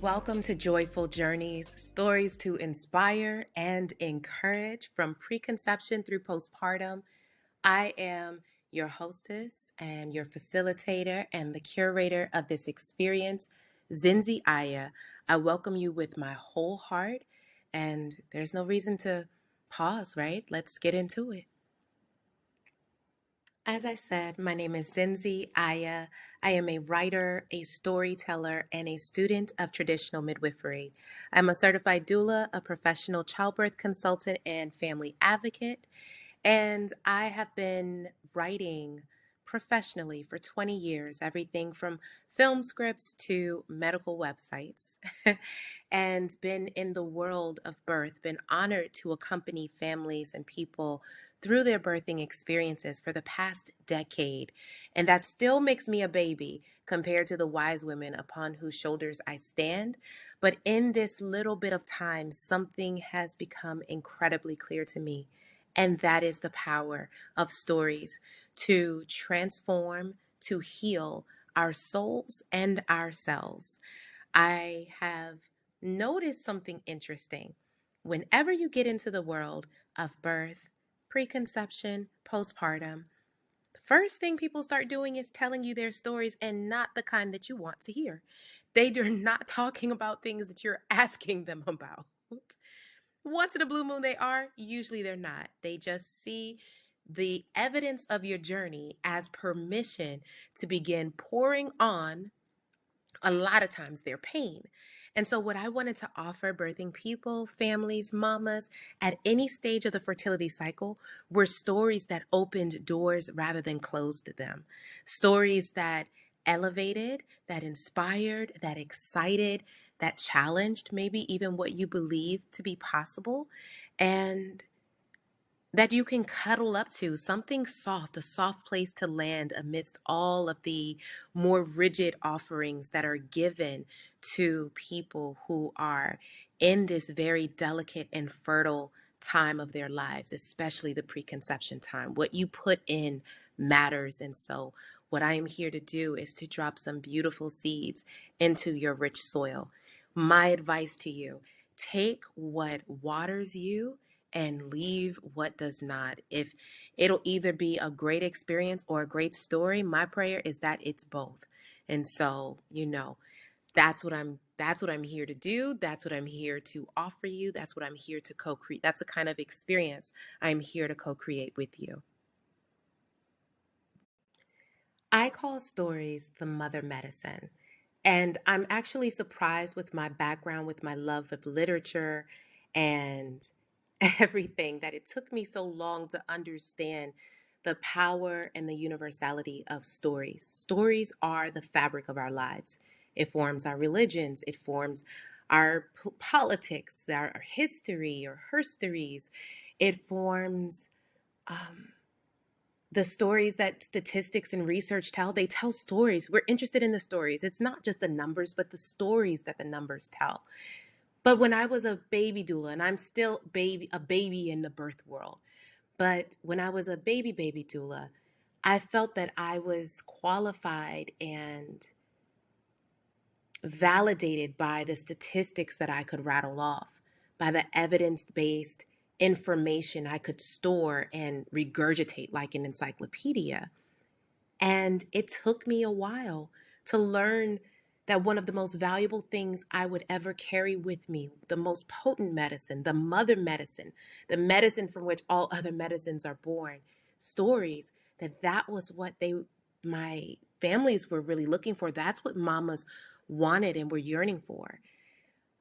Welcome to Joyful Journeys, stories to inspire and encourage from preconception through postpartum. I am your hostess and your facilitator and the curator of this experience, Zindzi Aya. I welcome you with my whole heart, and there's no reason to pause, right? Let's get into it. As I said, my name is Zindzi Aya. I am a writer, a storyteller, and a student of traditional midwifery. I'm a certified doula, a professional childbirth consultant, and family advocate. And I have been writing professionally for 20 years, everything from film scripts to medical websites, and been in the world of birth, been honored to accompany families and people through their birthing experiences for the past decade. And that still makes me a baby compared to the wise women upon whose shoulders I stand. But in this little bit of time, something has become incredibly clear to me. And that is the power of stories to transform, to heal our souls and ourselves. I have noticed something interesting. Whenever you get into the world of birth, preconception, postpartum, the first thing people start doing is telling you their stories and not the kind that you want to hear. They are not talking about things that you're asking them about. Once in a blue moon, they are. Usually, they're not. They just see the evidence of your journey as permission to begin pouring on a lot of times their pain. And so, what I wanted to offer birthing people, families, mamas at any stage of the fertility cycle were stories that opened doors rather than closed them. Stories that elevated, that inspired, that excited, that challenged maybe even what you believed to be possible. And that you can cuddle up to, something soft, a soft place to land amidst all of the more rigid offerings that are given to people who are in this very delicate and fertile time of their lives, especially the preconception time. What you put in matters. And so, what I am here to do is to drop some beautiful seeds into your rich soil. My advice to you: take what waters you and leave what does not. If it'll either be a great experience or a great story, my prayer is that it's both. And so, that's what I'm here to do. That's what I'm here to offer you. That's what I'm here to co-create. That's the kind of experience I'm here to co-create with you. I call stories the mother medicine. And I'm actually surprised with my background, with my love of literature and everything, that it took me so long to understand the power and the universality of stories. Stories are the fabric of our lives. It forms our religions, it forms our politics, our history or herstories. It forms um, the stories that statistics and research tell. They tell stories. We're interested in the stories. It's not just the numbers, but the stories that the numbers tell. But when I was a baby doula, and I'm still a baby in the birth world, but when I was a baby doula, I felt that I was qualified and validated by the statistics that I could rattle off, by the evidence-based information I could store and regurgitate like an encyclopedia. And it took me a while to learn that one of the most valuable things I would ever carry with me, the most potent medicine, the mother medicine, the medicine from which all other medicines are born, stories, that was what my families were really looking for. That's what mamas wanted and were yearning for.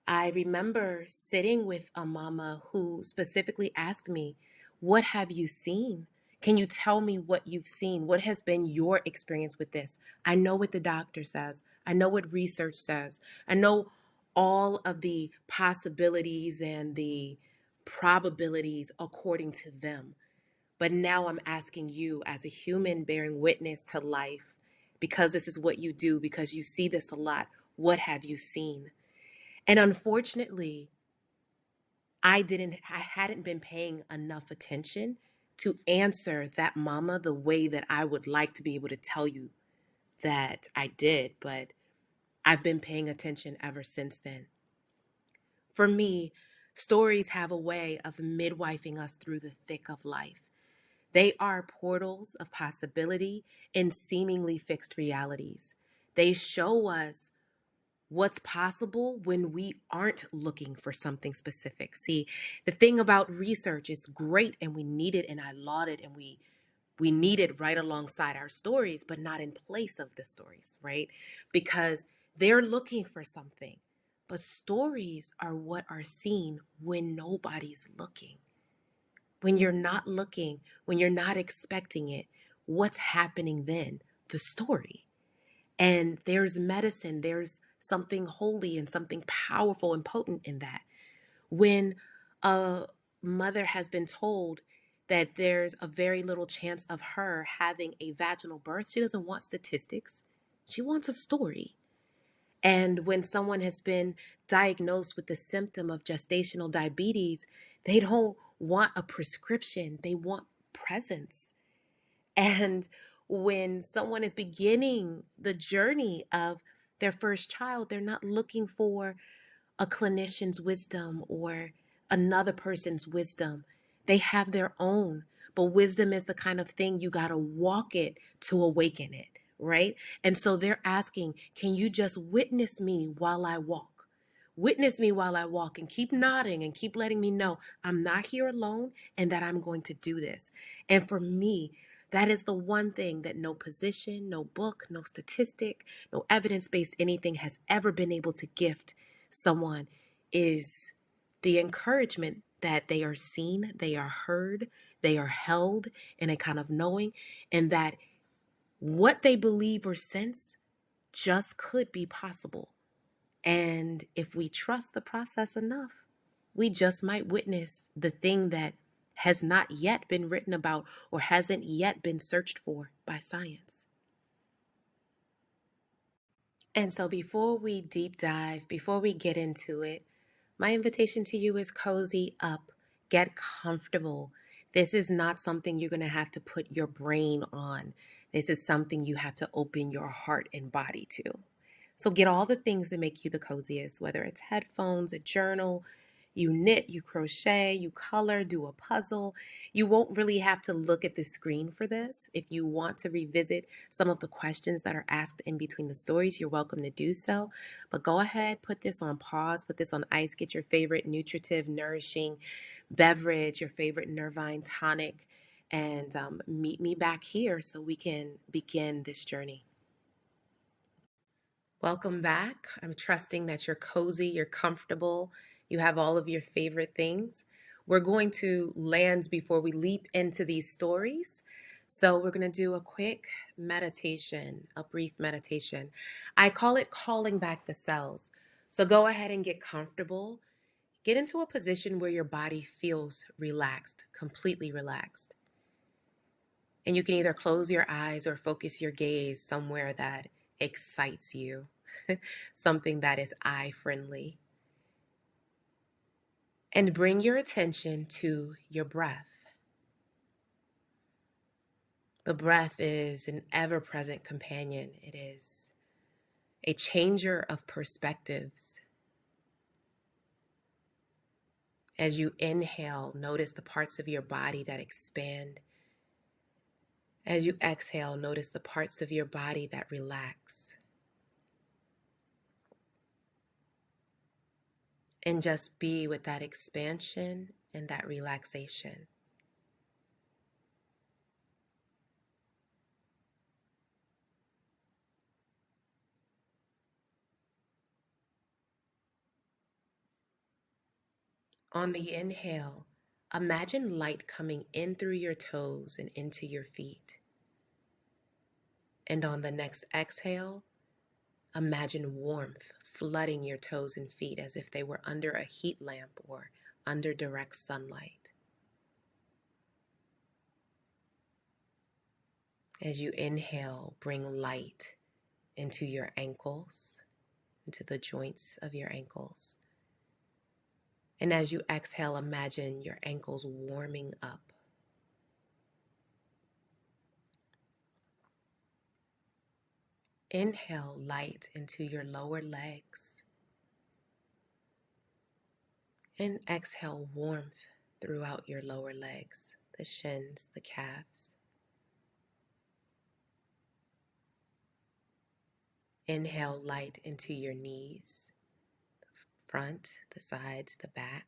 I remember sitting with a mama who specifically asked me, "What have you seen? Can you tell me what you've seen? What has been your experience with this? I know what the doctor says. I know what research says. I know all of the possibilities and the probabilities according to them. But now I'm asking you, as a human bearing witness to life, because this is what you do, because you see this a lot, what have you seen?" And unfortunately, I hadn't been paying enough attention to answer that mama the way that I would like to be able to tell you that I did. But I've been paying attention ever since then. For me, stories have a way of midwifing us through the thick of life. They are portals of possibility in seemingly fixed realities. They show us what's possible when we aren't looking for something specific. See, the thing about research is great and we need it and I laud it and we need it right alongside our stories, but not in place of the stories, right? Because they're looking for something. But stories are what are seen when nobody's looking. When you're not looking, when you're not expecting it, what's happening then? The story. And there's medicine, there's something holy and something powerful and potent in that. When a mother has been told that there's a very little chance of her having a vaginal birth, she doesn't want statistics. She wants a story. And when someone has been diagnosed with the symptom of gestational diabetes, they don't want a prescription, they want presence. And when someone is beginning the journey of their first child, they're not looking for a clinician's wisdom or another person's wisdom. They have their own. But wisdom is the kind of thing you got to walk it to awaken it, right? And so they're asking, can you just witness me while I walk? Witness me while I walk and keep nodding and keep letting me know I'm not here alone and that I'm going to do this. And for me, that is the one thing that no position, no book, no statistic, no evidence-based anything has ever been able to gift someone is the encouragement that they are seen, they are heard, they are held in a kind of knowing, and that what they believe or sense just could be possible. And if we trust the process enough, we just might witness the thing that has not yet been written about or hasn't yet been searched for by science. And so before we deep dive, before we get into it, my invitation to you is cozy up, get comfortable. This is not something you're going to have to put your brain on. This is something you have to open your heart and body to. So get all the things that make you the coziest, whether it's headphones, a journal, you knit, you crochet, you color, do a puzzle. You won't really have to look at the screen for this. If you want to revisit some of the questions that are asked in between the stories, you're welcome to do so. But go ahead, put this on pause, put this on ice, get your favorite nutritive, nourishing beverage, your favorite Nervine tonic, and meet me back here so we can begin this journey. Welcome back. I'm trusting that you're cozy, you're comfortable, you have all of your favorite things. We're going to land before we leap into these stories. So, we're going to do a quick meditation, a brief meditation. I call it calling back the cells. So, go ahead and get comfortable. Get into a position where your body feels relaxed, completely relaxed. And you can either close your eyes or focus your gaze somewhere that excites you, something that is eye friendly. And bring your attention to your breath. The breath is an ever present companion, it is a changer of perspectives. As you inhale, notice the parts of your body that expand. As you exhale, notice the parts of your body that relax. And just be with that expansion and that relaxation. On the inhale, imagine light coming in through your toes and into your feet. And on the next exhale, imagine warmth flooding your toes and feet as if they were under a heat lamp or under direct sunlight. As you inhale, bring light into your ankles, into the joints of your ankles. And as you exhale, imagine your ankles warming up. Inhale light into your lower legs and exhale warmth throughout your lower legs, the shins, the calves. Inhale light into your knees, front, the sides, the back.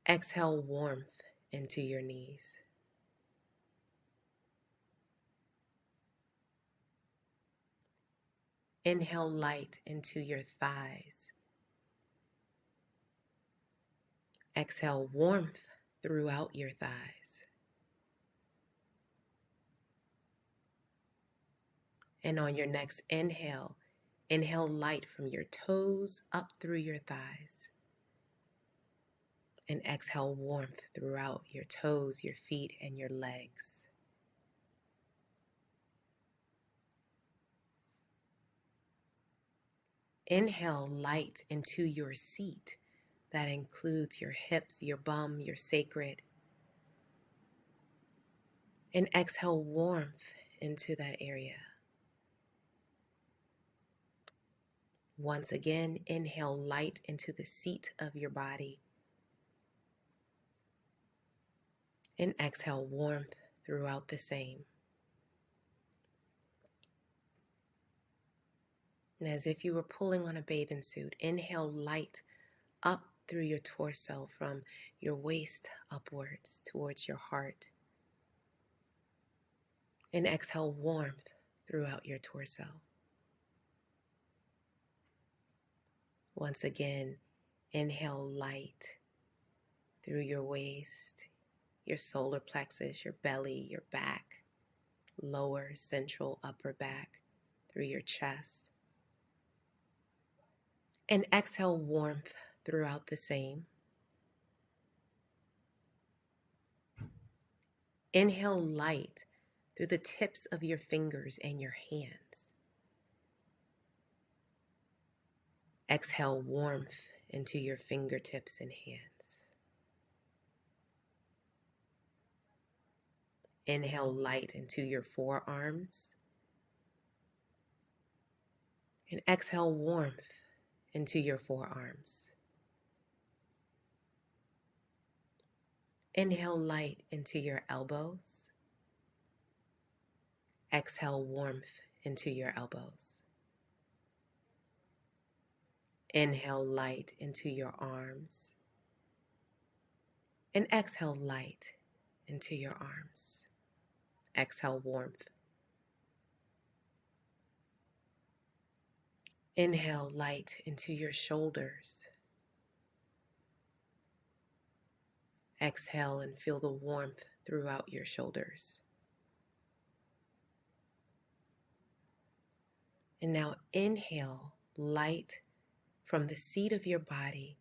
Exhale warmth into your knees. Inhale light into your thighs. Exhale warmth throughout your thighs. And on your next inhale, inhale light from your toes up through your thighs. And exhale warmth throughout your toes, your feet, and your legs. Inhale light into your seat. That includes your hips, your bum, your sacred. And exhale warmth into that area. Once again, inhale light into the seat of your body. And exhale warmth throughout the same. And as if you were pulling on a bathing suit, inhale light up through your torso from your waist upwards towards your heart. And exhale warmth throughout your torso. Once again, inhale light through your waist, your solar plexus, your belly, your back, lower, central, upper back, through your chest. And exhale warmth throughout the same. Inhale light through the tips of your fingers and your hands. Exhale warmth into your fingertips and hands. Inhale light into your forearms. And exhale warmth into your forearms. Inhale light into your elbows. Exhale warmth into your elbows. Inhale light into your arms. And exhale light into your arms. Exhale warmth. Inhale light into your shoulders. Exhale and feel the warmth throughout your shoulders. And now inhale light from the seat of your body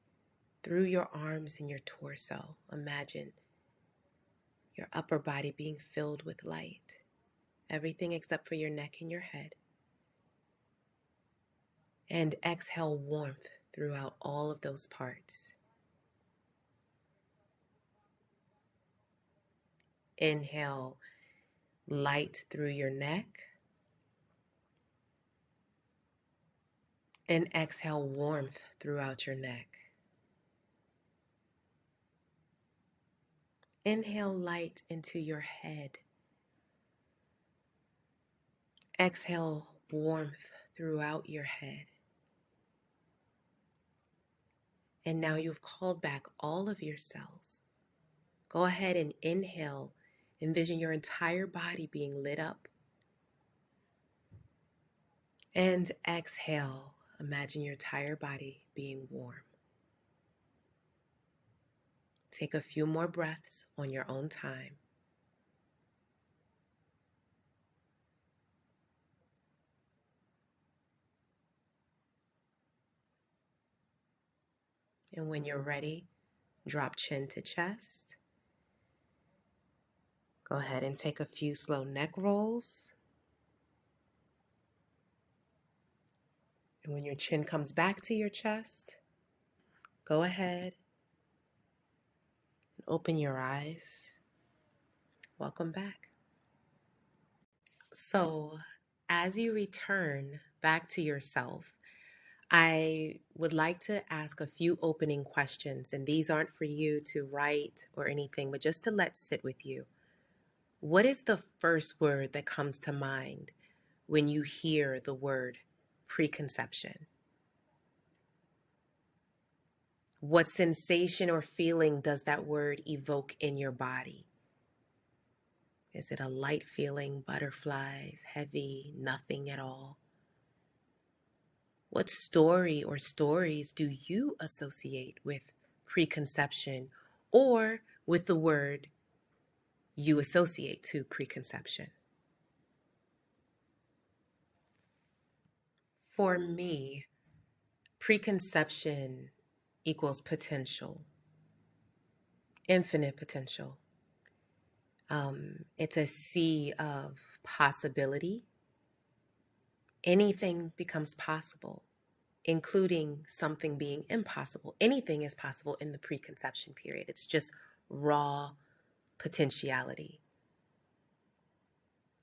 through your arms and your torso. Imagine your upper body being filled with light. Everything except for your neck and your head. And exhale warmth throughout all of those parts. Inhale light through your neck. And exhale warmth throughout your neck. Inhale light into your head. Exhale warmth throughout your head. And now you've called back all of your cells. Go ahead and inhale. Envision your entire body being lit up. And exhale. Imagine your entire body being warm. Take a few more breaths on your own time. And when you're ready, drop chin to chest. Go ahead and take a few slow neck rolls. And when your chin comes back to your chest, go ahead and open your eyes. Welcome back. So, as you return back to yourself, I would like to ask a few opening questions, and these aren't for you to write or anything, but just to let sit with you. What is the first word that comes to mind when you hear the word preconception? What sensation or feeling does that word evoke in your body? Is it a light feeling, butterflies, heavy, nothing at all? What story or stories do you associate with preconception or with the word you associate to preconception? For me, preconception equals potential, infinite potential. It's a sea of possibility. Anything becomes possible, including something being impossible. Anything is possible in the preconception period. It's just raw potentiality.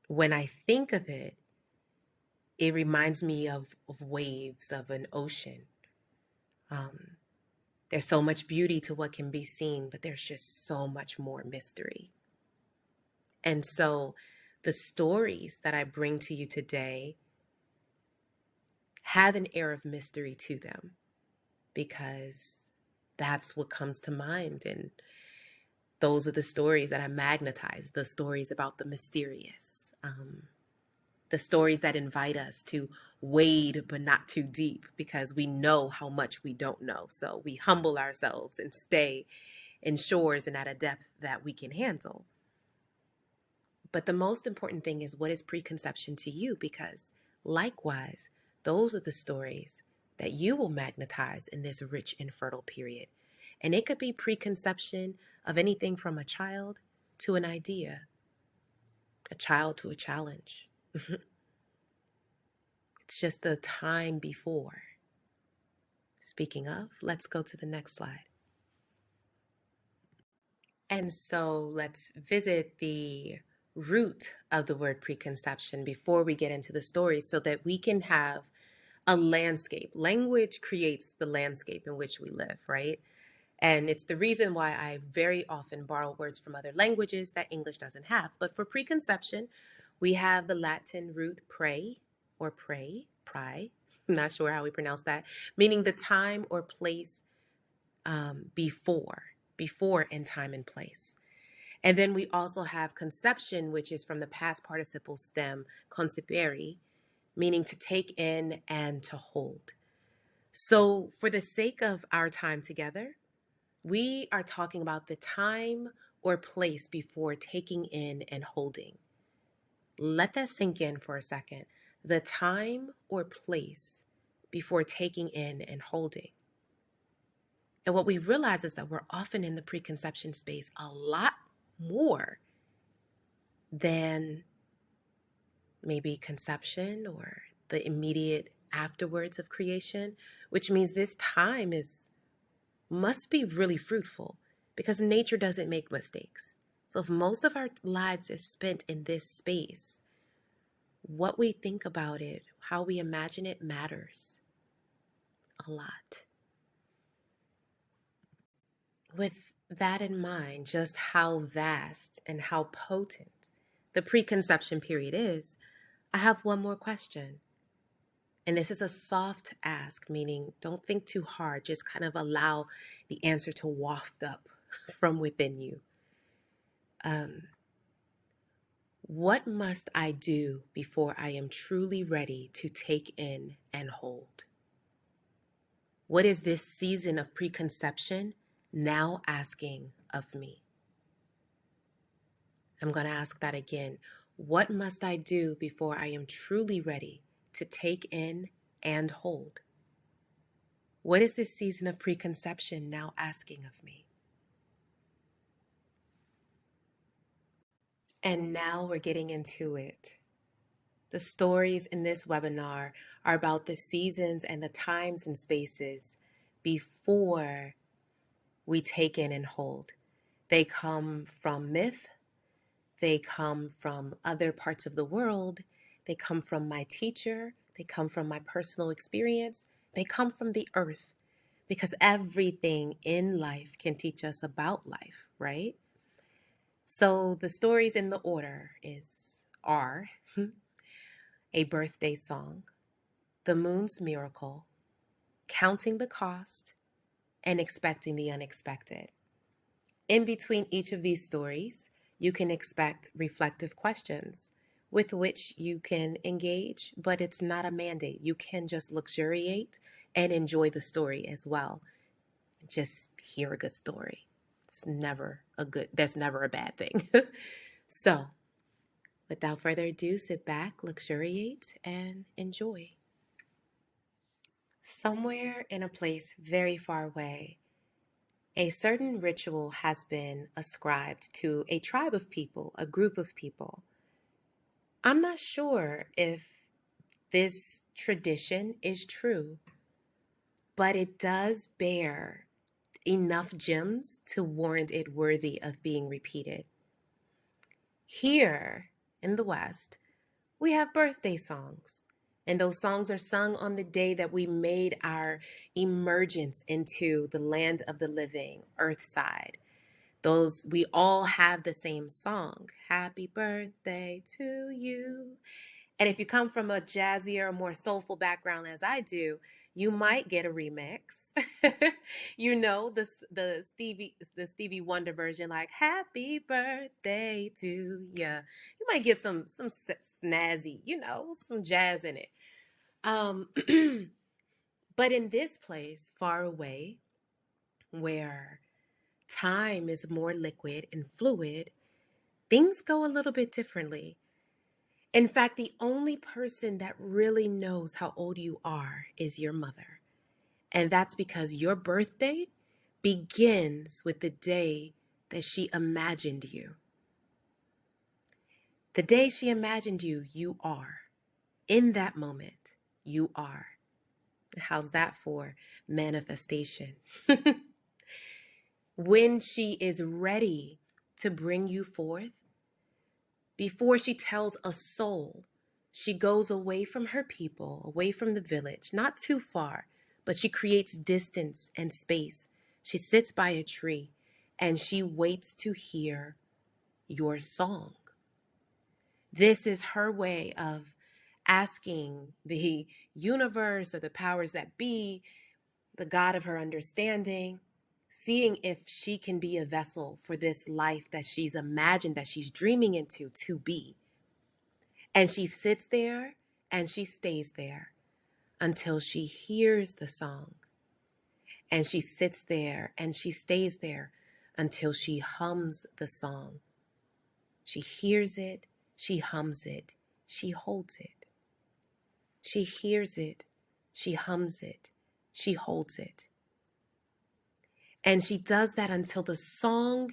When I think of it, it reminds me of waves of an ocean. There's so much beauty to what can be seen, but there's just so much more mystery. And so the stories that I bring to you today have an air of mystery to them because that's what comes to mind. And those are the stories that I magnetize, the stories about the mysterious, the stories that invite us to wade but not too deep because we know how much we don't know. So we humble ourselves and stay in shores and at a depth that we can handle. But the most important thing is, what is preconception to you? Because likewise, those are the stories that you will magnetize in this rich and fertile period. And it could be preconception of anything from a child to an idea, a child to a challenge. It's just the time before. Speaking of, let's go to the next slide. And so let's visit the root of the word preconception before we get into the story so that we can have a landscape. Language creates the landscape in which we live, right? And it's the reason why I very often borrow words from other languages that English doesn't have. But for preconception, we have the Latin root pre or pri, I'm not sure how we pronounce that, meaning the time or place before in time and place. And then we also have conception, which is from the past participle stem concipere, meaning to take in and to hold. So for the sake of our time together, we are talking about the time or place before taking in and holding. Let that sink in for a second. The time or place before taking in and holding. And what we realize is that we're often in the preconception space a lot more than maybe conception or the immediate afterwards of creation, which means this time must be really fruitful because nature doesn't make mistakes. So if most of our lives are spent in this space, what we think about it, how we imagine it matters a lot. With that in mind, just how vast and how potent the preconception period is, I have one more question. And this is a soft ask, meaning don't think too hard, just kind of allow the answer to waft up from within you. What must I do before I am truly ready to take in and hold? What is this season of preconception now asking of me? I'm going to ask that again. What must I do before I am truly ready to take in and hold? What is this season of preconception now asking of me? And now we're getting into it. The stories in this webinar are about the seasons and the times and spaces before we take in and hold. They come from myth. They come from other parts of the world. They come from my teacher. They come from my personal experience. They come from the earth, because everything in life can teach us about life, right? So the stories in the order are A Birthday Song, The Moon's Miracle, Counting the Cost, and Expecting the Unexpected. In between each of these stories, you can expect reflective questions with which you can engage, but it's not a mandate. You can just luxuriate and enjoy the story as well. Just hear a good story. There's never a bad thing. So, without further ado, sit back, luxuriate, and enjoy. Somewhere in a place very far away, a certain ritual has been ascribed to a tribe of people, a group of people. I'm not sure if this tradition is true, but it does bear enough gems to warrant it worthy of being repeated. Here in the West, we have birthday songs. And those songs are sung on the day that we made our emergence into the land of the living, Earthside. We all have the same song. Happy birthday to you. And if you come from a jazzier, more soulful background as I do, you might get a remix. You know, the Stevie Wonder version, like Happy Birthday to ya. You might get some snazzy, some jazz in it. But in this place, far away, where time is more liquid and fluid, things go a little bit differently. In fact, the only person that really knows how old you are is your mother. And that's because your birthday begins with the day that she imagined you. The day she imagined you, you are. In that moment, you are. How's that for manifestation? When she is ready to bring you forth, before she tells a soul, she goes away from her people, away from the village, not too far, but she creates distance and space. She sits by a tree and she waits to hear your song. This is her way of asking the universe or the powers that be, the God of her understanding, seeing if she can be a vessel for this life that she's imagined, that she's dreaming into to be. And she sits there and she stays there until she hears the song. And she sits there and she stays there until she hums the song. She hears it, she hums it, she holds it. She hears it, she hums it, she holds it. And she does that until the song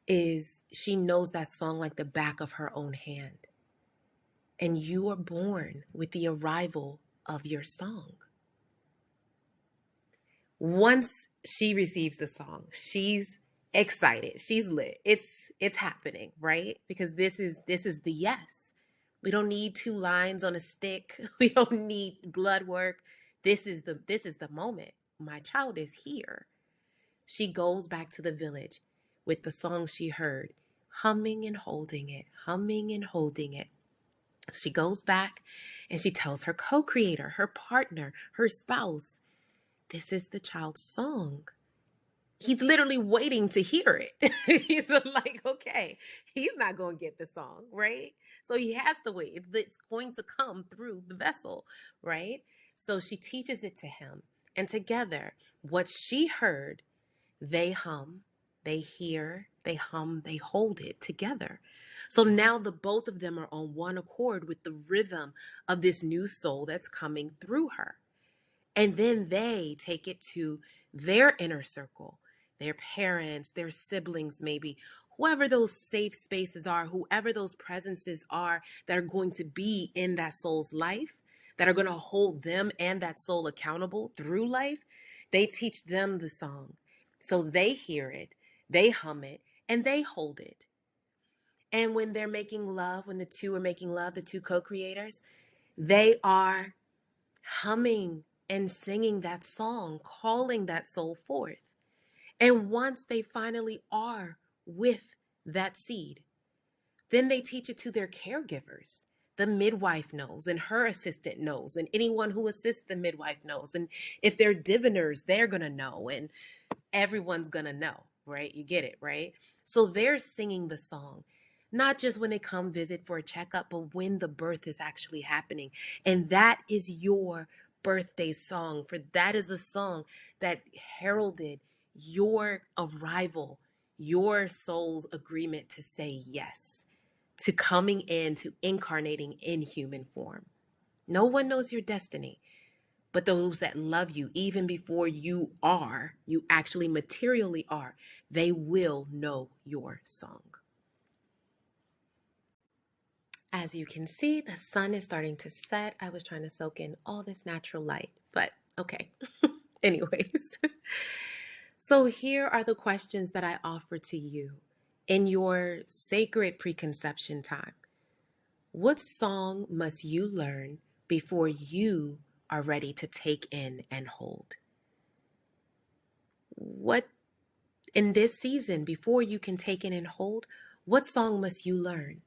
she knows that song like the back of her own hand. And you are born with the arrival of your song. Once she receives the song, she's excited. She's lit. It's happening, right? Because this is the yes. We don't need 2 lines on a stick. We don't need blood work. This is the moment. My child is here. She goes back to the village with the song she heard, humming and holding it, humming and holding it. She goes back and she tells her co-creator, her partner, her spouse, this is the child's song. He's literally waiting to hear it. He's like, okay, he's not going to get the song, right? So he has to wait. It's going to come through the vessel, right? So she teaches it to him. And together, what she heard, they hum, they hear, they hum, they hold it together. So now the both of them are on one accord with the rhythm of this new soul that's coming through her. And then they take it to their inner circle, their parents, their siblings, maybe, whoever those safe spaces are, whoever those presences are that are going to be in that soul's life, that are going to hold them and that soul accountable through life. They teach them the song. So they hear it, they hum it, and they hold it. And when they're making love, when the two are making love, the two co-creators, They are humming and singing that song, calling that soul forth. And once they finally are with that seed, then they teach it to their caregivers. The midwife knows, and her assistant knows, and anyone who assists the midwife knows. And if they're diviners, they're going to know, and everyone's going to know, right? You get it, right? So they're singing the song, not just when they come visit for a checkup, but when the birth is actually happening. And that is your birthday song, for that is the song that heralded your arrival, your soul's agreement to say yes to coming in, to incarnating in human form. No one knows your destiny, but those that love you, even before you actually materially are, they will know your song. As you can see, the sun is starting to set. I was trying to soak in all this natural light, but okay. Anyways, so here are the questions that I offer to you in your sacred preconception time. What song must you learn before you are ready to take in and hold? What in this season, before you can take in and hold, what song must you learn?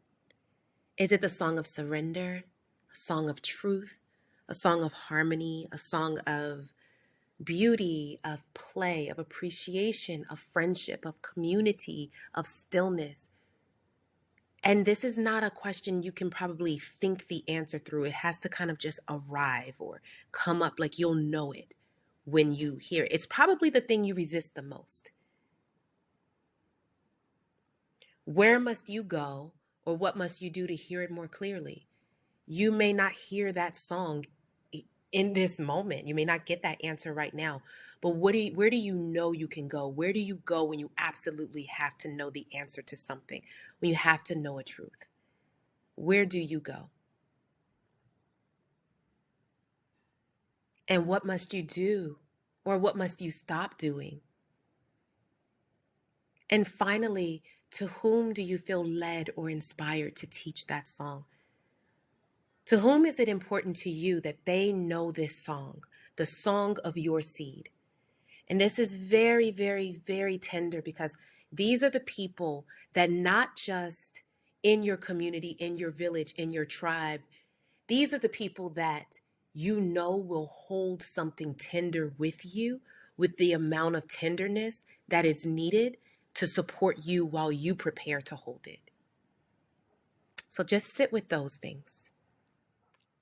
Is it the song of surrender, a song of truth, a song of harmony, a song of beauty, of play, of appreciation, of friendship, of community, of stillness? And this is not a question you can probably think the answer through. It has to kind of just arrive or come up, like you'll know it when you hear it. It's probably the thing you resist the most. Where must you go, or what must you do to hear it more clearly? You may not hear that song in this moment. You may not get that answer right now. But where do you know you can go? Where do you go when you absolutely have to know the answer to something? When you have to know a truth? Where do you go? And what must you do? Or what must you stop doing? And finally, to whom do you feel led or inspired to teach that song? To whom is it important to you that they know this song, the song of your seed? And this is very, very, very tender, because these are the people that not just in your community, in your village, in your tribe, these are the people that you know will hold something tender with you, with the amount of tenderness that is needed to support you while you prepare to hold it. So just sit with those things.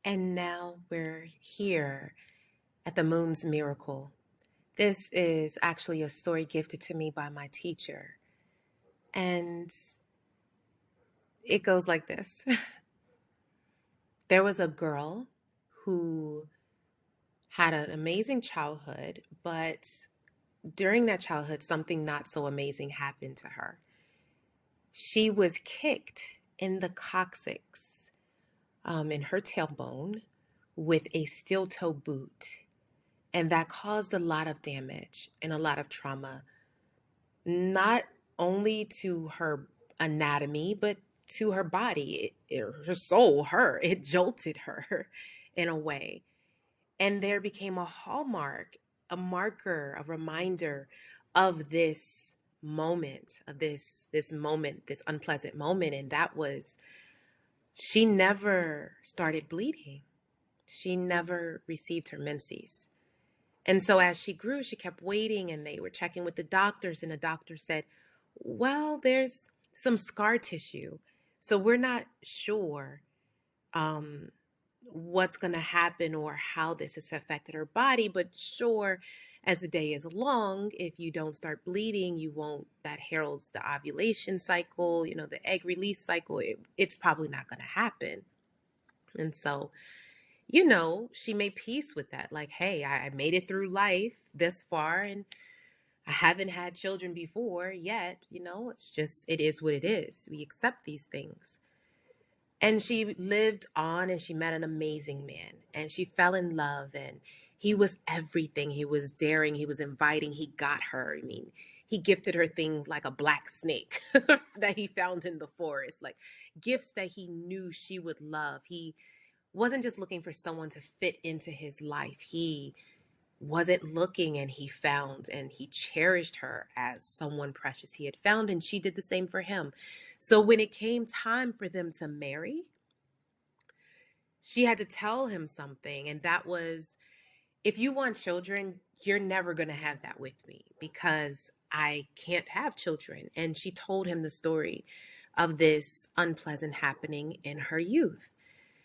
And now we're here at the Moon's Miracle. This is actually a story gifted to me by my teacher. And it goes like this. There was a girl who had an amazing childhood, but during that childhood, something not so amazing happened to her. She was kicked in the coccyx, in her tailbone, with a steel toe boot. And that caused a lot of damage and a lot of trauma, not only to her anatomy, but to her body, her soul, it jolted her in a way. And there became a hallmark, a marker, a reminder of this moment, this unpleasant moment. And that was, she never started bleeding. She never received her menses. And so as she grew, she kept waiting, and they were checking with the doctors, and the doctor said, well, there's some scar tissue. So we're not sure um, what's going to happen or how this has affected her body. But sure, as the day is long, if you don't start bleeding, you won't, that heralds the ovulation cycle, the egg release cycle. It's probably not going to happen. And so, she made peace with that. Like, hey, I made it through life this far, and I haven't had children before yet. It's just, it is what it is. We accept these things. And she lived on, and she met an amazing man, and she fell in love, and he was everything. He was daring, he was inviting, he got her. I mean, he gifted her things like a black snake that he found in the forest, like gifts that he knew she would love. He wasn't just looking for someone to fit into his life. He wasn't looking, and he found and he cherished her as someone precious he had found, and she did the same for him. So when it came time for them to marry, she had to tell him something, and that was, if you want children, you're never going to have that with me because I can't have children. And she told him the story of this unpleasant happening in her youth.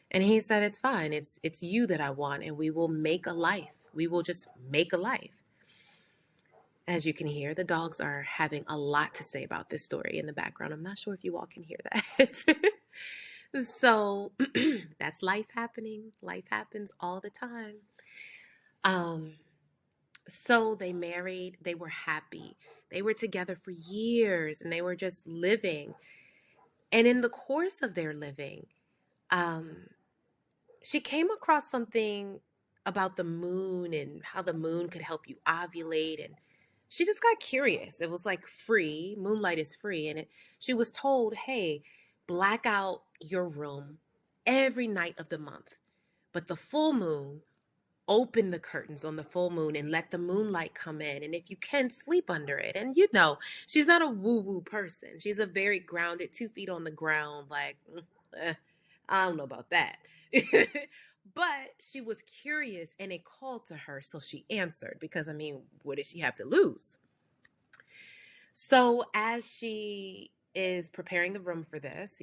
And he said, it's fine. It's you that I want, and we will make a life. We will just make a life. As you can hear, the dogs are having a lot to say about this story in the background. I'm not sure if you all can hear that. So that's life happening. Life happens all the time. So they married, they were happy. They were together for years, and they were just living. And in the course of their living, she came across something about the moon and how the moon could help you ovulate. And she just got curious. It was like free. Moonlight is free. And she was told, hey, black out your room every night of the month. But the full moon, open the curtains on the full moon and let the moonlight come in. And if you can, sleep under it. And she's not a woo-woo person. She's a very grounded, 2 feet on the ground, like, I don't know about that. But she was curious, and it called to her. So she answered, because, what did she have to lose? So as she is preparing the room for this,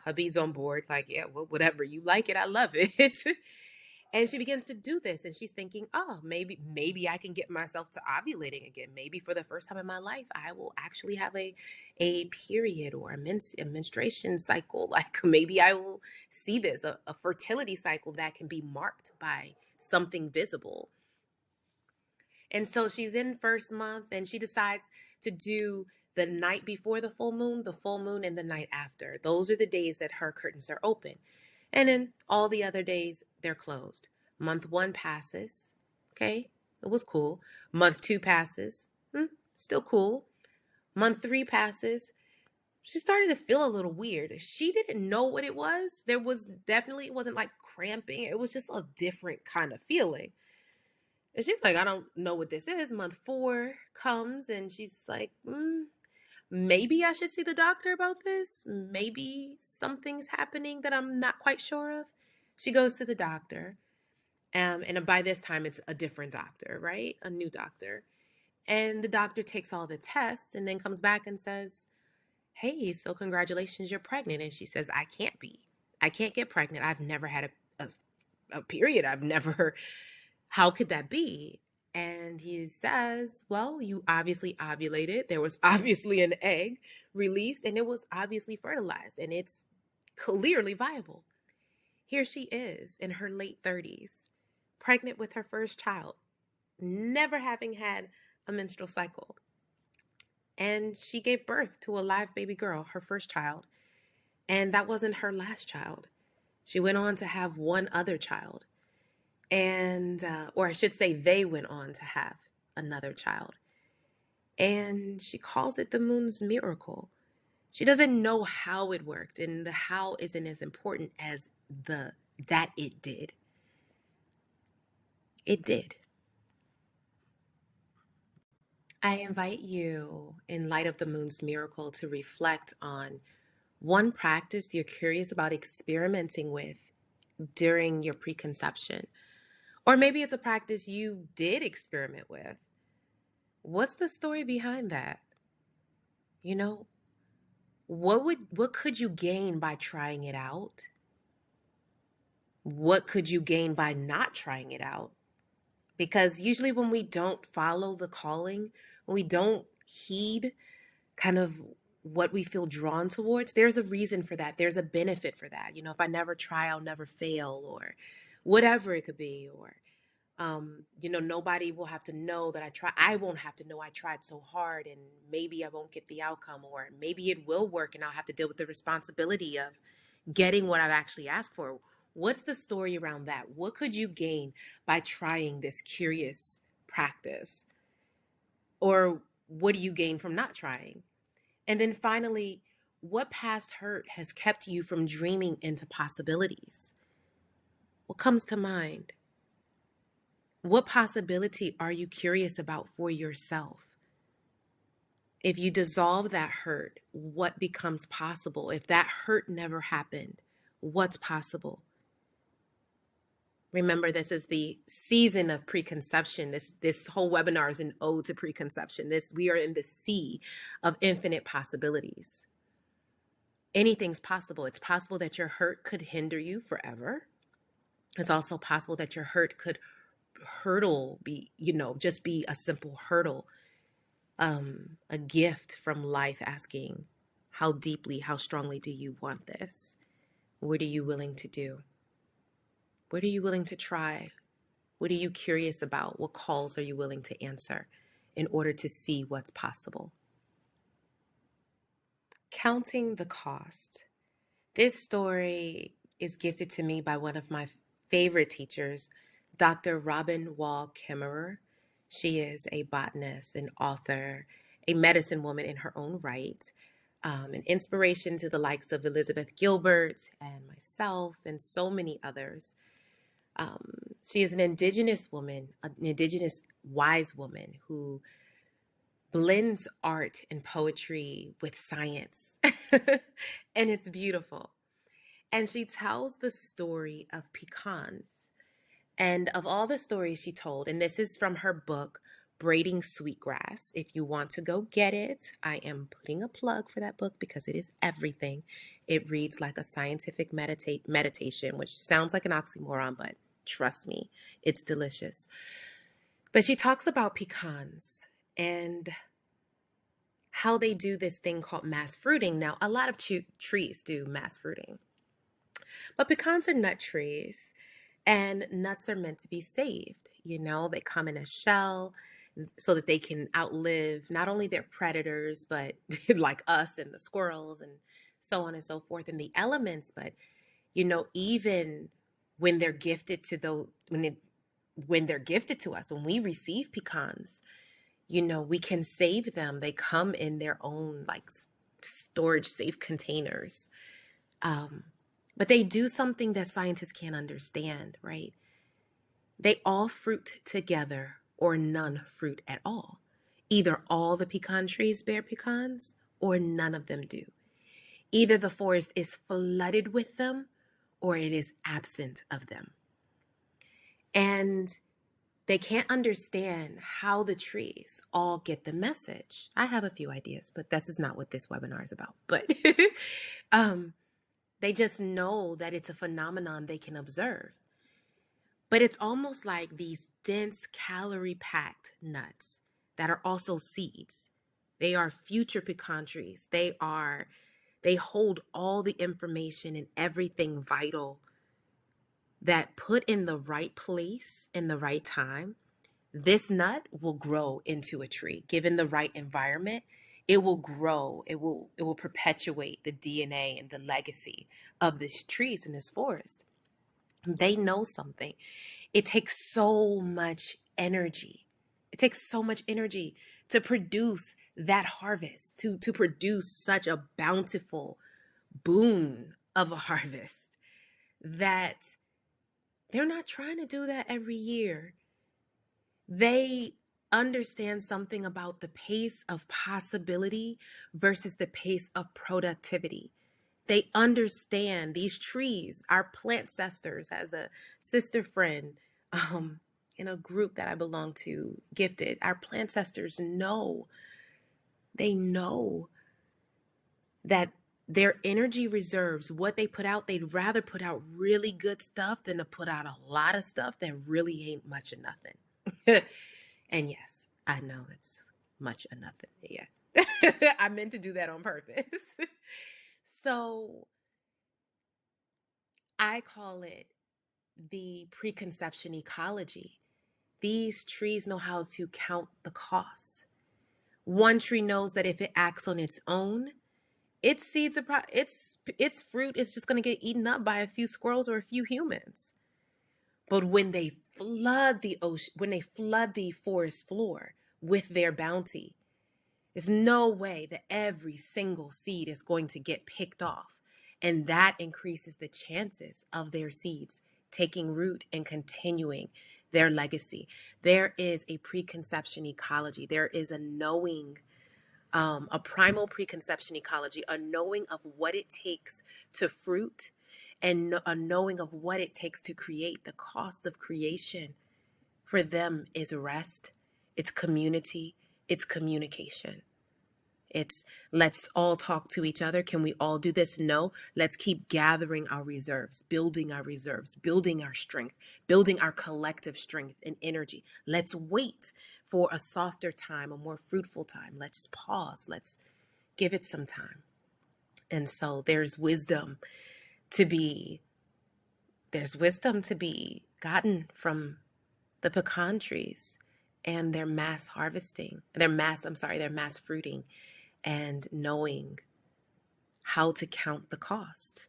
hubby's on board, like, yeah, well, whatever, you like it, I love it. And she begins to do this, and she's thinking, oh, maybe I can get myself to ovulating again. Maybe for the first time in my life, I will actually have a period or a menstruation cycle. Like, maybe I will see this, a fertility cycle that can be marked by something visible. And so she's in first month, and she decides to do the night before the full moon, and the night after. Those are the days that her curtains are open. And then all the other days, they're closed. Month 1 passes. Okay, it was cool. Month 2 passes. Still cool. Month 3 passes. She started to feel a little weird. She didn't know what it was. It wasn't like cramping. It was just a different kind of feeling. And she's like, I don't know what this is. Month 4 comes, and she's like, maybe I should see the doctor about this. Maybe something's happening that I'm not quite sure of. She goes to the doctor. And by this time, it's a different doctor, right? A new doctor. And the doctor takes all the tests and then comes back and says, hey, so congratulations, you're pregnant. And she says, I can't be. I can't get pregnant. I've never had a period. How could that be? And he says, well, you obviously ovulated. There was obviously an egg released, and it was obviously fertilized, and it's clearly viable. Here she is in her late 30s, pregnant with her first child, never having had a menstrual cycle. And she gave birth to a live baby girl, her first child. And that wasn't her last child. She went on to have one other child. And, or I should say, they went on to have another child. And she calls it the moon's miracle. She doesn't know how it worked, and the how isn't as important as that it did. It did. I invite you, in light of the moon's miracle, to reflect on one practice you're curious about experimenting with during your preconception. Or maybe it's a practice you did experiment with. What's the story behind that? What could you gain by trying it out? What could you gain by not trying it out? Because usually when we don't follow the calling, when we don't heed kind of what we feel drawn towards, there's a reason for that. There's a benefit for that. If I never try, I'll never fail, or whatever it could be. Or, nobody will have to know that I try. I won't have to know I tried so hard, and maybe I won't get the outcome, or maybe it will work and I'll have to deal with the responsibility of getting what I've actually asked for. What's the story around that? What could you gain by trying this curious practice? Or what do you gain from not trying? And then finally, what past hurt has kept you from dreaming into possibilities? What comes to mind? What possibility are you curious about for yourself? If you dissolve that hurt, what becomes possible? If that hurt never happened, what's possible? Remember, this is the season of preconception. This whole webinar is an ode to preconception. We are in the sea of infinite possibilities. Anything's possible. It's possible that your hurt could hinder you forever. It's also possible that your hurt could just be a simple hurdle, a gift from life asking, how deeply, how strongly do you want this? What are you willing to do? What are you willing to try? What are you curious about? What calls are you willing to answer in order to see what's possible? Counting the cost. This story is gifted to me by one of my favorite teachers, Dr. Robin Wall Kimmerer. She is a botanist, an author, a medicine woman in her own right, an inspiration to the likes of Elizabeth Gilbert and myself and so many others. She is an indigenous woman, an indigenous wise woman who blends art and poetry with science. And it's beautiful. And she tells the story of pecans. And of all the stories she told, and this is from her book, Braiding Sweetgrass. If you want to go get it, I am putting a plug for that book because it is everything. It reads like a scientific meditation, which sounds like an oxymoron, but trust me, it's delicious. But she talks about pecans and how they do this thing called mass fruiting. Now, a lot of trees do mass fruiting, but pecans are nut trees, and nuts are meant to be saved. They come in a shell so that they can outlive not only their predators, but like us and the squirrels and so on and so forth, and the elements. But, even when they're gifted to when they're gifted to us, when we receive pecans, we can save them. They come in their own like storage safe containers. But they do something that scientists can't understand, right? They all fruit together or none fruit at all. Either all the pecan trees bear pecans or none of them do. Either the forest is flooded with them or it is absent of them. And they can't understand how the trees all get the message. I have a few ideas, but this is not what this webinar is about. But they just know that it's a phenomenon they can observe. But it's almost like these dense calorie-packed nuts that are also seeds. They are future pecan trees. They hold all the information and everything vital that put in the right place in the right time, this nut will grow into a tree. Given the right environment, it will grow. It will perpetuate the DNA and the legacy of these trees in this forest. They know something. It takes so much energy. It takes so much energy to produce that harvest, to produce such a bountiful boon of a harvest, that they're not trying to do that every year. They understand something about the pace of possibility versus the pace of productivity. They understand these trees, our plant cesters, as a sister friend in a group that I belong to, Gifted, our plant cesters know that their energy reserves, what they put out, they'd rather put out really good stuff than to put out a lot of stuff that really ain't much of nothing. And yes, I know it's much of nothing. Yeah. I meant to do that on purpose. So I call it the preconception ecology. These trees know how to count the costs. One tree knows that if it acts on its own, its seeds its fruit is just going to get eaten up by a few squirrels or a few humans. But when they flood the ocean, when they flood the forest floor with their bounty, there's no way that every single seed is going to get picked off. And that increases the chances of their seeds taking root and continuing their legacy. There is a preconception ecology. There is a knowing, a primal preconception ecology, a knowing of what it takes to fruit, and a knowing of what it takes to create. The cost of creation for them is rest, it's community, it's communication. It's let's all talk to each other. Can we all do this? No. Let's keep gathering our reserves, building our strength, building our collective strength and energy. Let's wait for a softer time, a more fruitful time. Let's pause. Let's give it some time. And so to be, there's wisdom to be gotten from the pecan trees and their mass fruiting, and knowing how to count the cost.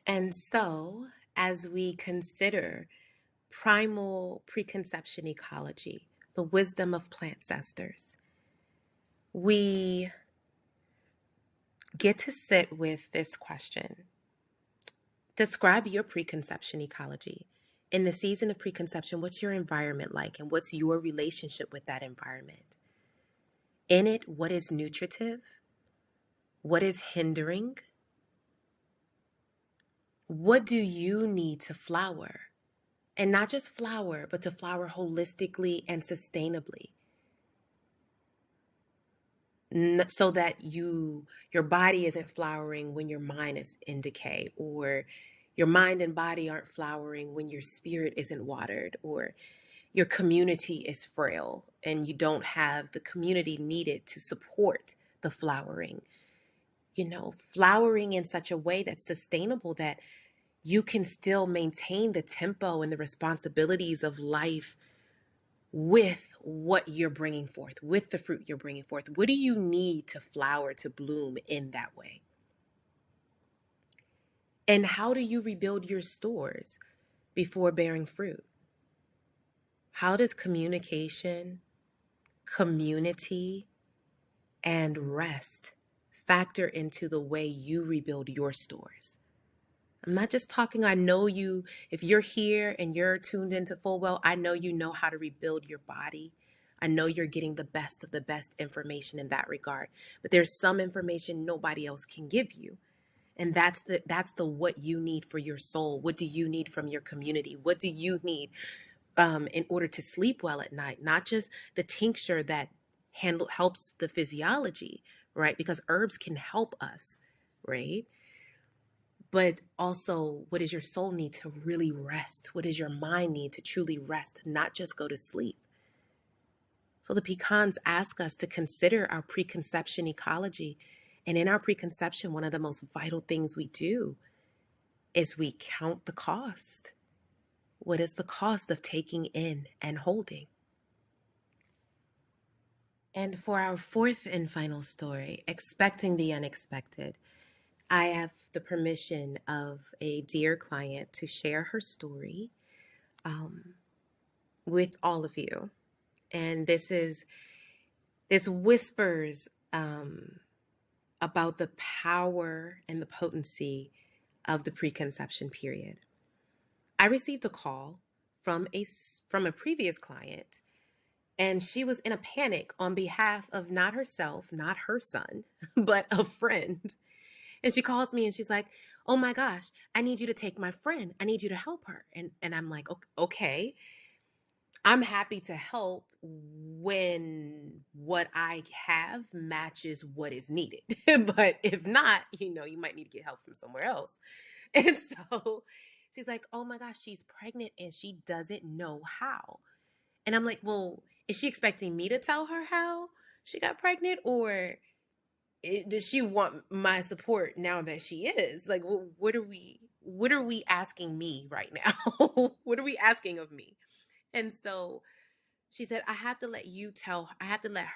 And so, as we consider primal preconception ecology, the wisdom of plant cesters, we get to sit with this question. Describe your preconception ecology. In the season of preconception, what's your environment like, and what's your relationship with that environment? In it, what is nutritive? What is hindering? What do you need to flower? And not just flower, but to flower holistically and sustainably. So that your body isn't flowering when your mind is in decay, or your mind and body aren't flowering when your spirit isn't watered, or your community is frail and you don't have the community needed to support the flowering. Flowering in such a way that's sustainable, that you can still maintain the tempo and the responsibilities of life with what you're bringing forth, with the fruit you're bringing forth. What do you need to flower, to bloom in that way? And how do you rebuild your stores before bearing fruit? How does communication, community, and rest factor into the way you rebuild your stores? I'm not just talking, I know you, if you're here and you're tuned into FullWell, I know you know how to rebuild your body. I know you're getting the best of the best information in that regard. But there's some information nobody else can give you. And that's the what you need for your soul. What do you need from your community? What do you need in order to sleep well at night? Not just the tincture that helps the physiology, right? Because herbs can help us, right? But also, what does your soul need to really rest? What does your mind need to truly rest, not just go to sleep? So the pecans ask us to consider our preconception ecology. And in our preconception, one of the most vital things we do is we count the cost. What is the cost of taking in and holding? And for our fourth and final story, Expecting the Unexpected, I have the permission of a dear client to share her story with all of you. And this whispers about the power and the potency of the preconception period. I received a call from a previous client, and she was in a panic on behalf of not herself, not her son, but a friend. And she calls me and she's like, "Oh my gosh, I need you to take my friend. I need you to help her." And I'm like, "Okay, I'm happy to help when what I have matches what is needed." But if not, you might need to get help from somewhere else. And so she's like, "Oh my gosh, she's pregnant and she doesn't know how." And I'm like, "Well, is she expecting me to tell her how she got pregnant, or does she want my support now that she is? Like, what are we asking me right now?" What are we asking of me? And so she said, I have to let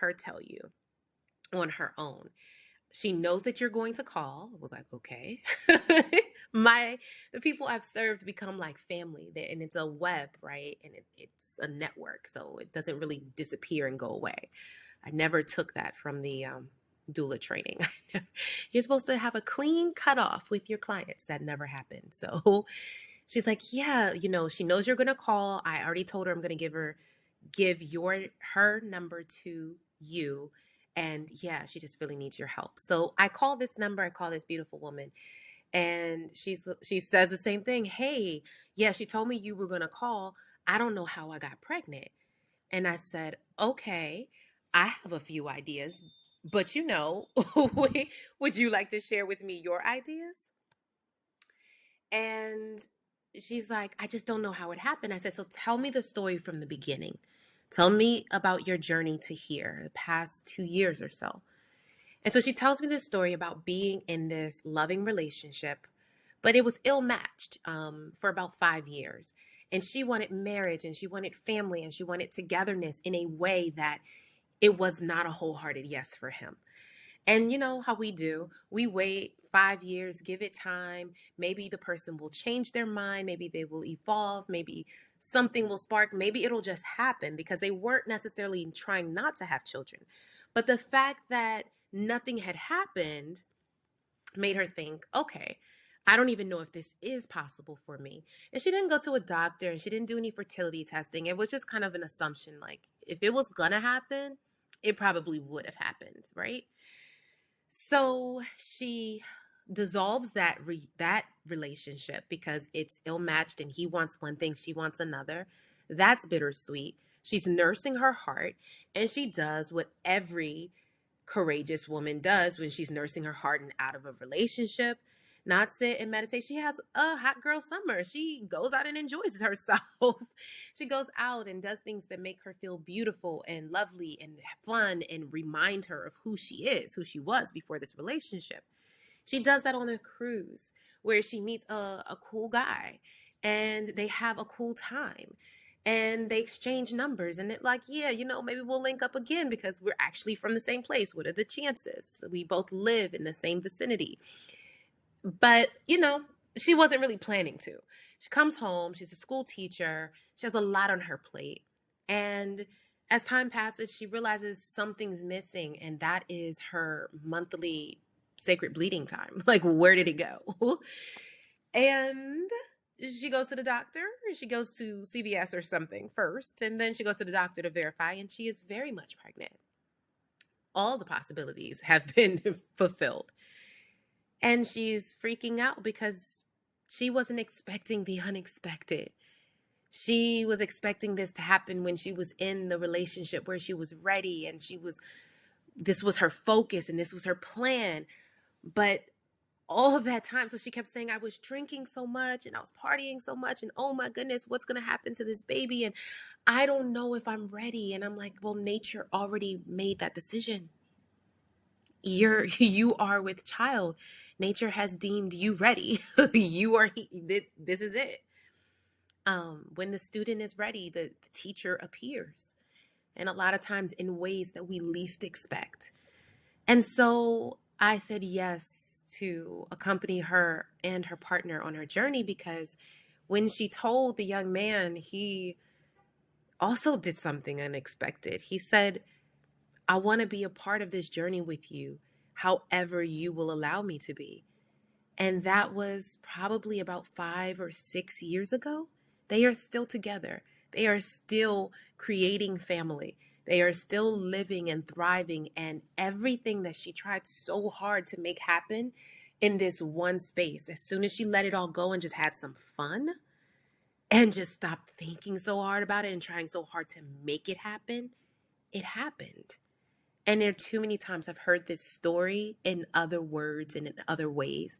her tell you on her own. She knows that you're going to call. I was like, okay. The people I've served become like family there, and it's a web, right? And it's a network. So it doesn't really disappear and go away. I never took that from the doula training. You're supposed to have a clean cutoff with your clients. That never happened. So she's like, yeah, she knows you're going to call. I already told her I'm going to give her number to you. And yeah, she just really needs your help. So I call this number. I call this beautiful woman. And she says the same thing. Hey, yeah, she told me you were going to call. I don't know how I got pregnant. And I said, okay, I have a few ideas, but would you like to share with me your ideas? And she's like, I just don't know how it happened. I said, so tell me the story from the beginning. Tell me about your journey to here, the past 2 years or so. And so she tells me this story about being in this loving relationship, but it was ill matched for about 5 years. And she wanted marriage and she wanted family and she wanted togetherness in a way that it was not a wholehearted yes for him. And you know how we do. We wait 5 years, give it time. Maybe the person will change their mind. Maybe they will evolve. Maybe something will spark. Maybe it'll just happen because they weren't necessarily trying not to have children. But the fact that nothing had happened made her think, okay, I don't even know if this is possible for me. And she didn't go to a doctor and she didn't do any fertility testing. It was just kind of an assumption like if it was going to happen, it probably would have happened, right? So she dissolves that relationship because it's ill matched and he wants one thing, she wants another. That's bittersweet. She's nursing her heart and she does what every courageous woman does when she's nursing her heart and out of a relationship. Not sit and meditate. She has a hot girl summer. She goes out and enjoys herself. She goes out and does things that make her feel beautiful and lovely and fun and remind her of who she is, who she was before this relationship. She does that on a cruise where she meets a cool guy and they have a cool time and they exchange numbers and they're like, yeah, maybe we'll link up again because we're actually from the same place. What are the chances? We both live in the same vicinity. But, she wasn't really planning to. She comes home, she's a school teacher, she has a lot on her plate. And as time passes, she realizes something's missing, and that is her monthly sacred bleeding time. Like, where did it go? And she goes to the doctor. She goes to CVS or something first, and then she goes to the doctor to verify, and she is very much pregnant. All the possibilities have been fulfilled. And she's freaking out because she wasn't expecting the unexpected. She was expecting this to happen when she was in the relationship where she was ready and this was her focus and this was her plan. But all of that time, so she kept saying, I was drinking so much and I was partying so much and oh my goodness, what's going to happen to this baby? And I don't know if I'm ready. And I'm like, well, nature already made that decision. You are with child. Nature has deemed you ready. This is it. When the student is ready, the teacher appears, and a lot of times in ways that we least expect. And so I said yes to accompany her and her partner on her journey because when she told the young man, he also did something unexpected. He said, I want to be a part of this journey with you, however you will allow me to be. And that was probably about 5 or 6 years ago. They are still together. They are still creating family. They are still living and thriving. And everything that she tried so hard to make happen in this one space, as soon as she let it all go and just had some fun and just stopped thinking so hard about it and trying so hard to make it happen, it happened. And there are too many times I've heard this story in other words and in other ways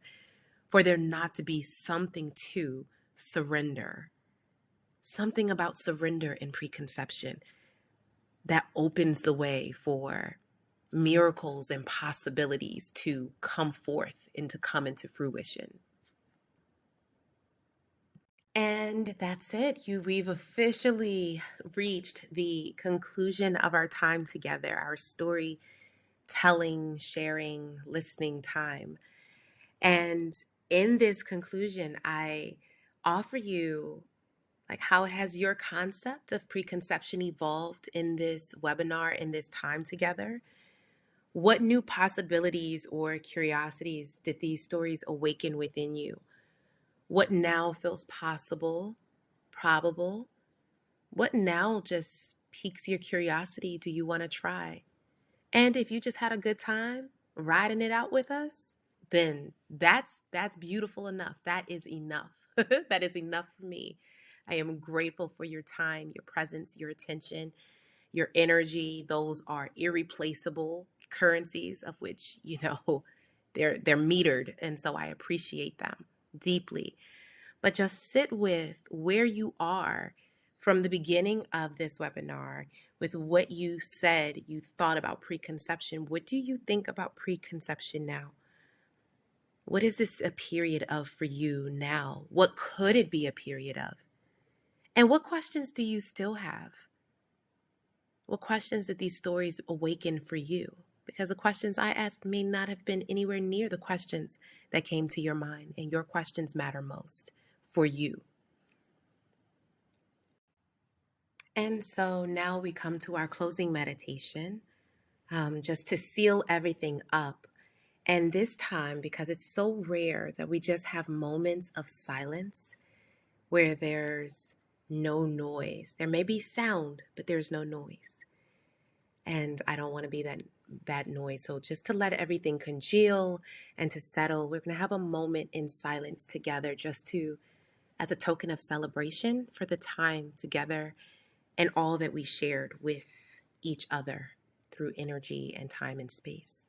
for there not to be something to surrender. Something about surrender in preconception that opens the way for miracles and possibilities to come forth and to come into fruition. And that's it. We've officially reached the conclusion of our time together, our storytelling, sharing, listening time. And in this conclusion, I offer you, like, how has your concept of preconception evolved in this webinar, in this time together? What new possibilities or curiosities did these stories awaken within you? What now feels possible, probable? What now just piques your curiosity? Do you want to try? And if you just had a good time riding it out with us, then that's beautiful enough. That is enough. That is enough for me. I am grateful for your time, your presence, your attention, your energy. Those are irreplaceable currencies of which, they're metered, and so I appreciate them deeply. But just sit with where you are from the beginning of this webinar with what you said you thought about preconception. What do you think about preconception now? What is this a period of for you now? What could it be a period of? And what questions do you still have? What questions did these stories awaken for you? Because the questions I asked may not have been anywhere near the questions that came to your mind, and your questions matter most for you. And so now we come to our closing meditation, just to seal everything up. And this time, because it's so rare that we just have moments of silence where there's no noise. There may be sound, but there's no noise. And I don't want to be that noise. So just to let everything congeal and to settle, we're going to have a moment in silence together, just to, as a token of celebration for the time together and all that we shared with each other through energy and time and space.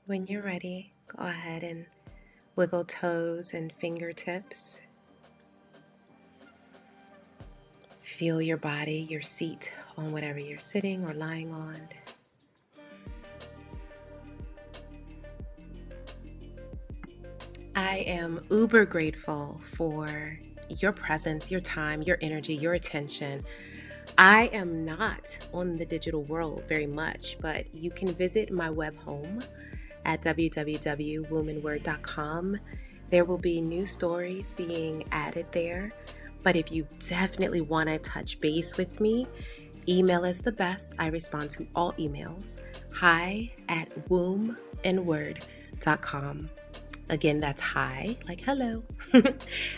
When you're ready, go ahead and wiggle toes and fingertips. Feel your body, your seat on whatever you're sitting or lying on. I am uber grateful for your presence, your time, your energy, your attention. I am not on the digital world very much, but you can visit my web home at www.wombandword.com. There will be new stories being added there. But if you definitely want to touch base with me, email is the best. I respond to all emails. hi@wombandword.com. Again, that's hi, like hello,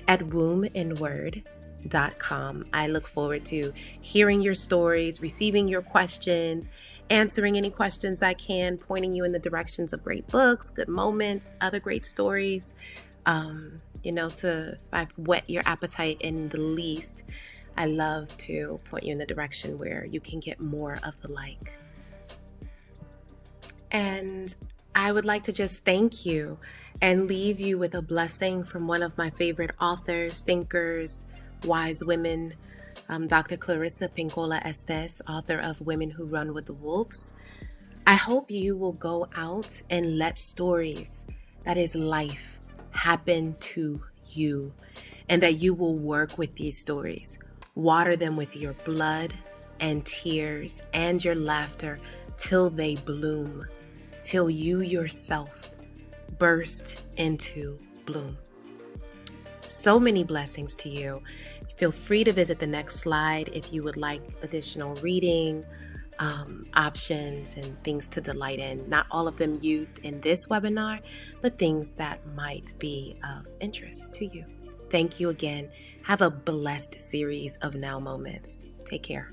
at wombandword.com. I look forward to hearing your stories, receiving your questions, answering any questions I can, pointing you in the directions of great books, good moments, other great stories. If I've whet your appetite in the least, I love to point you in the direction where you can get more of the like. And I would like to just thank you and leave you with a blessing from one of my favorite authors, thinkers, wise women, Dr. Clarissa Pinkola Estes, author of Women Who Run with the Wolves. I hope you will go out and let stories, that is life, happen to you, and that you will work with these stories. Water them with your blood and tears and your laughter till they bloom, till you yourself burst into bloom. So many blessings to you. Feel free to visit the next slide if you would like additional reading options and things to delight in. Not all of them used in this webinar, but things that might be of interest to you. Thank you again. Have a blessed series of now moments. Take care.